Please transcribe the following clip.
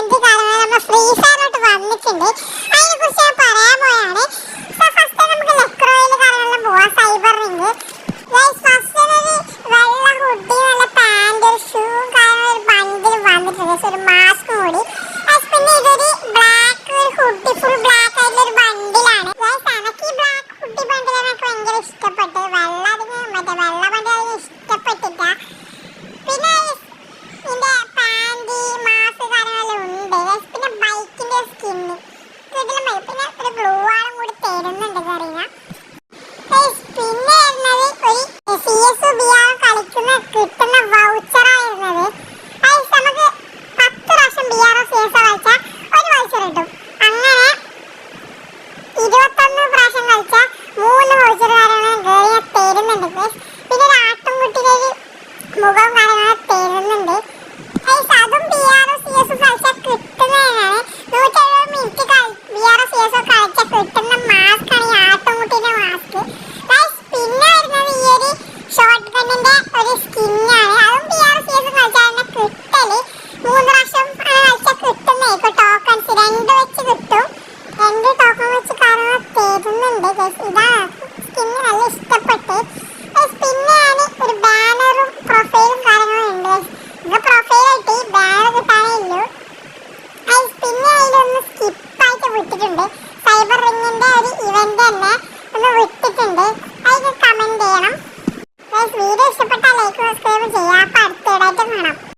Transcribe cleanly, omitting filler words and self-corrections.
Event കാര്യങ്ങൾ നമ്മൾ free ഫയറിലോട്ട് വന്നിട്ടുണ്ട്. അതിനെ കുറിച്ച് ഞാൻ പറയാൻ പോയാണ്. ഫസ്റ്റ് നമുക്ക് ലെക്രോയിൽ കാര്യങ്ങളെല്ലാം പോവാം. സൈബർ റിംഗ് ഫസ്റ്റ് ഒരു വെള്ള ഹുഡി, നല്ല പാന്റ്, ഒരു ഷൂ കാര്യങ്ങൾ, ഒരു ബണ്ടിൽ വന്നിട്ടുണ്ട്. ഒരു മാസ്ക് കൂടി. പിന്നെ ഇതൊരു ബ്ലാക്ക് ഒരു ഹുഡി, ഫുൾ ബ്ലാക്ക് ആയിട്ടുള്ള ഒരു ബണ്ടിലാണ്. എനിക്ക് ഈ ബ്ലാക്ക് ഹുഡി ബണ്ടിൽ എനിക്ക് ഭയങ്കര ഇഷ്ടപ്പെട്ടു. മറ്റേ വെള്ള ബണ്ടിൽ അതിന് ഇഷ്ടപ്പെട്ടില്ല. പിന്നെ ഇതിന്റെ പാന്റ് മാസ്ക് കാര്യങ്ങളെല്ലാം ഉണ്ട്. പിന്നെ ബൈക്കിന്റെ സ്കിന്ന് കിട്ടില്ല. പിന്നെ ഒരു ഗ്ലൂ ആളും കൂടി തരുന്നുണ്ട് കറീന. പിന്നെ വരുന്നത് ഒരു CS BR കളിക്കുന്ന കിട്ടുന്ന വൗച്ചറായിരുന്നത്. നമുക്ക് 10 പ്രാവശ്യം BR CS കളിച്ചാൽ ഒരു വൗച്ചർ കിട്ടും. അങ്ങനെ 21 പ്രാവശ്യം കളിച്ചാൽ 3 വൗച്ചർ കാര്യങ്ങളും കയറി തരുന്നുണ്ട്. പിന്നെ ഒരു ആട്ടുംകുട്ടിയുടെ ഒരു മുഖവും കാര്യങ്ങളും തരുന്നുണ്ട്. അതും BR CS കളിച്ചാൽ കിട്ടുന്നതാണ്. 170 മിനിറ്റ് BR CS കളിച്ചാൽ കിട്ടുന്ന മാസ്ക് ആണ് ഈ ആട്ടുംകുട്ടിയുടെ മാസ്ക്. പിന്നെ വരുന്നത് ഈ ഒരു ഷോട്ട് ഗണ്ണിന്റെ ഒരു സ്കിന്നാണ്. അതും BR CS കളിച്ചാൽ തന്നെ കിട്ടല്. 3 പ്രാവശ്യം കളിച്ചാൽ കിട്ടുന്നതായിരിക്കും. ടോക്കൺസ് 2 വെച്ച് കിട്ടും. 2 ടോക്കൺ വെച്ച് കാര്യങ്ങൾ തരുന്നുണ്ട്. ഇതാണ് സ്കിന്ന് നല്ല ഇഷ്ടപ്പെട്ട്. പിന്നെ ഞാൻ ഒരു ബാനറും പ്രൊഫൈലും കാര്യങ്ങളും ഉണ്ട്. ഇത് പ്രൊഫൈലായിട്ട് ഈ ബാനർ കിട്ടാനേ ഉള്ളൂ. പിന്നെ അതിലൊന്ന് സ്കിപ്പായിട്ട് വിട്ടിട്ടുണ്ട്. സൈബർ റിംഗിന്റെ ഒരു ഇവന്റ് തന്നെ ഒന്ന് വിട്ടിട്ടുണ്ട്. അതിന് കമന്റ് ചെയ്യണം. വീഡിയോ ഇഷ്ടപ്പെട്ടാൽ ലൈക്ക് സബ്സ്ക്രൈബ് ചെയ്യാം. അപ്പോൾ അടുത്ത വീഡിയോ ആയിട്ട് കാണാം.